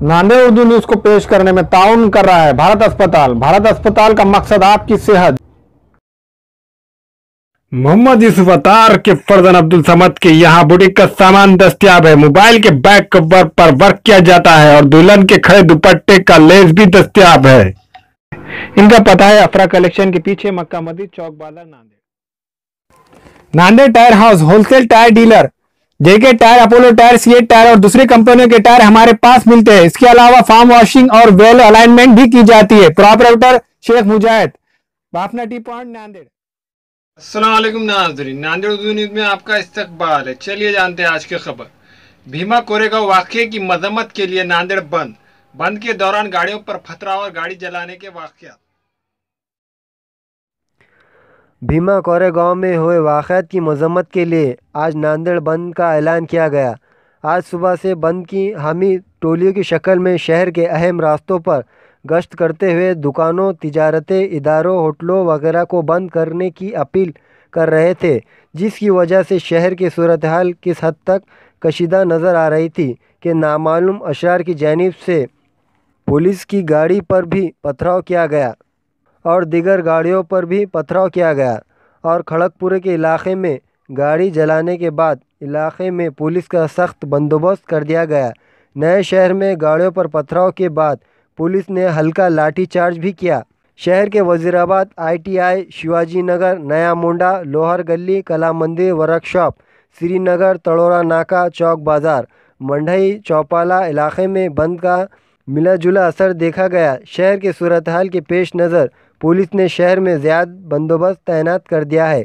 Nanded Urdu news को पेश करने में ताउन कर रहा है भारत अस्पताल। भारत अस्पताल का मकसद आपकी सेहत। मोहम्मद यूसुफ अतार के फरजन अब्दुल समद के यहाँ बुटीक का सामान दस्तियाब है। मोबाइल के बैक कवर पर वर्क किया जाता है और दुल्हन के खड़े दुपट्टे का लेस भी दस्तियाब है। इनका पता है अफरा कलेक्शन के पीछे, मक्का Masjid Chowk Bazar, Nanded. Nanded tyre house wholesale tyre dealer. JK tyre, Apollo tyre, CEAT tyre और दूसरी कंपनियों के टायर हमारे पास मिलते हैं। इसके अलावा फार्म वॉशिंग और वेल अलाइनमेंट भी की जाती है। प्रोपराइटर शेख मुजाहिद, बाफना टी पॉइंट, नांदेड़। अस्सलाम वालेकुम नाज़रीन, नांदेड़ उर्दू न्यूज़ में आपका इस्तकबाल है। चलिए जानते हैं आज की खबर। भीमा कोरेगांव वाक़ये की मजम्मत के लिए नांदेड़ बंद के दौरान गाड़ियों पर पथराव और गाड़ी जलाने के वाक़यात। भीमा कोरेगांव में हुए वाक़यात की मजम्मत के लिए आज नांदेड़ बंद का ऐलान किया गया। आज सुबह से बंद की हामी टोलियों की शक्ल में शहर के अहम रास्तों पर गश्त करते हुए दुकानों, तिजारती इदारों, होटलों वगैरह को बंद करने की अपील कर रहे थे, जिसकी वजह से शहर की सूरत हाल किस हद तक कशीदा नज़र आ रही थी कि नामालूम अशरार की जानिब से पुलिस की गाड़ी पर भी पथराव किया गया और दीगर गाड़ियों पर भी पथराव किया गया और खड़गपुर के इलाके में गाड़ी जलाने के बाद इलाके में पुलिस का सख्त बंदोबस्त कर दिया गया। नए शहर में गाड़ियों पर पथराव के बाद पुलिस ने हल्का लाठीचार्ज भी किया। शहर के वजीराबाद, ITI, शिवाजी नगर, नया मुंडा, लोहर गली, कला मंदिर, वर्कशॉप, श्रीनगर, तड़ोरा नाका, चौक बाज़ार, मंडई, चौपाला इलाके में बंद का मिला जुला असर देखा गया। शहर के सूरत हाल के पेश नज़र पुलिस ने शहर में ज़्यादा बंदोबस्त तैनात कर दिया है।